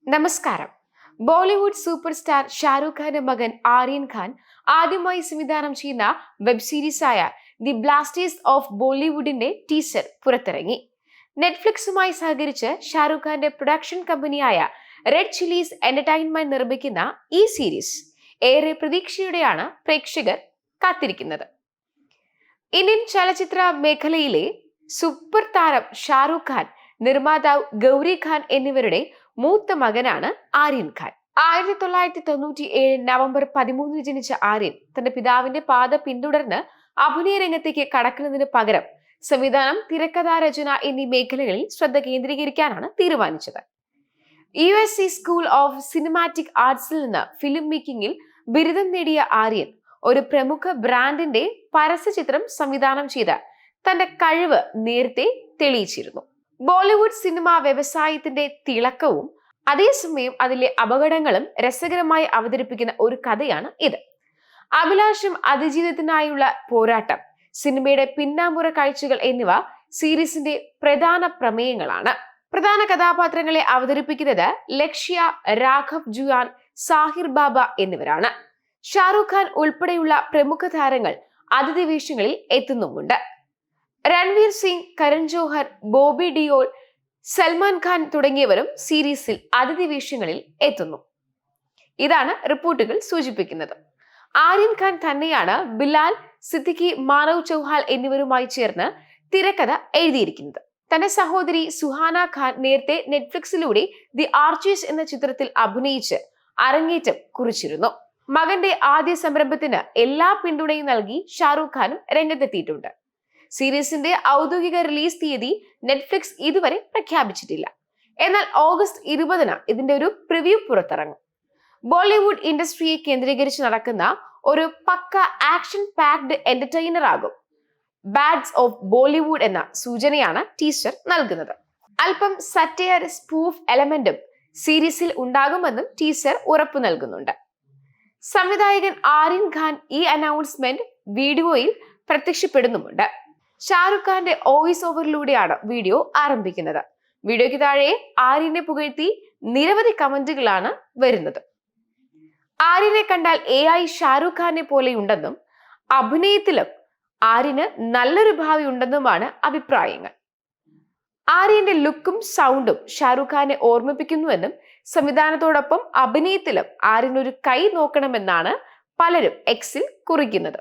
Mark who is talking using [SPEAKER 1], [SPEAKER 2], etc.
[SPEAKER 1] നമസ്കാരം. Bollywood super star Shahrukh ഖാന്റെ മകൻ ആര്യൻ ഖാൻ ആദ്യമായി സംവിധാനം ചെയ്യുന്ന വെബ് സീരീസായ ദി ബ്ലാസ്റ്റേഴ്സ് ഓഫ് ബോളിവുഡിന്റെ ടീസർ പുറത്തിറങ്ങി. നെറ്റ്ഫ്ലിക്സുമായി സഹകരിച്ച് ഷാരൂഖ് ഖാന്റെ പ്രൊഡക്ഷൻ കമ്പനിയായ റെഡ് ചില്ലീസ് എന്റർടൈൻമെന്റ് നിർമ്മിക്കുന്ന ഈ സീരീസ് ഏറെ പ്രതീക്ഷയോടെയാണ് പ്രേക്ഷകർ കാത്തിരിക്കുന്നത്. ഇന്ത്യൻ ചലച്ചിത്ര മേഖലയിലെ സൂപ്പർ താരം ഷാരൂഖ് ഖാൻ, നിർമ്മാതാവ് ഗൗരി ഖാൻ എന്നിവരുടെ മൂത്ത മകനാണ് ആര്യൻ ഖാൻ. 1997 നവംബർ 13 ജനിച്ച ആര്യൻ തന്റെ പിതാവിന്റെ പാത പിന്തുടർന്ന് അഭിനയ രംഗത്തേക്ക് കടക്കുന്നതിന് പകരം സംവിധാനം, തിരക്കഥാരചന എന്നീ മേഖലകളിൽ ശ്രദ്ധ കേന്ദ്രീകരിക്കാനാണ് തീരുമാനിച്ചത്. USC സ്കൂൾ ഓഫ് സിനിമാറ്റിക് ആർട്സിൽ നിന്ന് ഫിലിം മേക്കിംഗിൽ ബിരുദം നേടിയ ആര്യൻ ഒരു പ്രമുഖ ബ്രാൻഡിന്റെ പരസ്യചിത്രം സംവിധാനം ചെയ്ത് തന്റെ കഴിവ് നേരത്തെ തെളിയിച്ചിരുന്നു. ബോളിവുഡ് സിനിമാ വ്യവസായത്തിന്റെ തിളക്കവും അതേസമയം അതിലെ അപകടങ്ങളും രസകരമായി അവതരിപ്പിക്കുന്ന ഒരു കഥയാണ് ഇത്. അഭിലാഷം, അതിജീവിതത്തിനായുള്ള പോരാട്ടം, സിനിമയുടെ പിന്നാമ്പുറ കാഴ്ചകൾ എന്നിവ സീരീസിന്റെ പ്രധാന പ്രമേയങ്ങളാണ്. പ്രധാന കഥാപാത്രങ്ങളെ അവതരിപ്പിക്കുന്നത് ലക്ഷ്യ, രാഘവ് ജുയാൻ, സാഹിർ ബാബ എന്നിവരാണ്. ഷാരൂഖ് ഖാൻ ഉൾപ്പെടെയുള്ള പ്രമുഖ താരങ്ങൾ അതിഥി വേഷങ്ങളിൽ എത്തുന്നുമുണ്ട്. രൺവീർ സിംഗ്, കരൺ ജോഹർ, ബോബി ഡിയോൾ, സൽമാൻ ഖാൻ തുടങ്ങിയവരും സീരീസിൽ അതിഥി വേഷങ്ങളിൽ എത്തുന്നു. ഇതാണ് റിപ്പോർട്ടുകൾ സൂചിപ്പിക്കുന്നത്. ആര്യൻ ഖാൻ തന്നെയാണ് ബിലാൽ, സിദ്ദിഖി, മാനവ് ചൗഹാൻ എന്നിവരുമായി ചേർന്ന് തിരക്കഥ എഴുതിയിരിക്കുന്നത്. തന്റെ സഹോദരി സുഹാന ഖാൻ നേരത്തെ നെറ്റ്ഫ്ലിക്സിലൂടെ ദി ആർച്ചേഴ്സ് എന്ന ചിത്രത്തിൽ അഭിനയിച്ച് അരങ്ങേറ്റം കുറിച്ചിരുന്നു. മകന്റെ ആദ്യ സംരംഭത്തിന് എല്ലാ പിന്തുണയും നൽകി ഷാരൂഖ് ഖാനും രംഗത്തെത്തിയിട്ടുണ്ട്. സീരീസിന്റെ ഔദ്യോഗിക റിലീസ് തീയതി നെറ്റ്ഫ്ലിക്സ് ഇതുവരെ പ്രഖ്യാപിച്ചിട്ടില്ല. എന്നാൽ ഓഗസ്റ്റ് 20 ഇതിന്റെ ഒരു പ്രിവ്യൂ പുറത്തിറങ്ങും. ബോളിവുഡ് ഇൻഡസ്ട്രിയെ കേന്ദ്രീകരിച്ച് നടക്കുന്ന ഒരു പക്ക ആക്ഷൻ പാക്ഡ് എന്റർടൈനർ ആകും ബാഡ്സ് ഓഫ് ബോളിവുഡ് എന്ന സൂചനയാണ് ടീസർ നൽകുന്നത്. അല്പം സറ്റയർ, സ്പൂഫ് എലമെന്റും സീരീസിൽ ഉണ്ടാകുമെന്നും ടീസർ ഉറപ്പു നൽകുന്നുണ്ട്. സംവിധായകൻ ആര്യൻ ഖാൻ ഈ അനൗൺസ്മെന്റ് വീഡിയോയിൽ പ്രത്യക്ഷപ്പെടുന്നുമുണ്ട്. ഷാരൂഖ് ഖാന്റെ വോയിസ് ഓവറിലൂടെയാണ് വീഡിയോ ആരംഭിക്കുന്നത്. വീഡിയോയ്ക്ക് താഴെ ആര്യനെ പുകഴ്ത്തി നിരവധി കമന്റുകളാണ് വരുന്നത്. ആര്യനെ കണ്ടാൽ AI ഷാരൂഖ് ഖാനെ പോലെയുണ്ടെന്നും അഭിനയത്തിലും ആര്യന് നല്ലൊരു ഭാവി ഉണ്ടെന്നുമാണ് അഭിപ്രായങ്ങൾ. ആര്യന്റെ ലുക്കും സൗണ്ടും ഷാരൂഖ് ഖാനെ ഓർമ്മിപ്പിക്കുന്നുവെന്നും സംവിധാനത്തോടൊപ്പം അഭിനയത്തിലും ആര്യൻ ഒരു കൈ നോക്കണമെന്നാണ് പലരും എക്സിൽ കുറിക്കുന്നത്.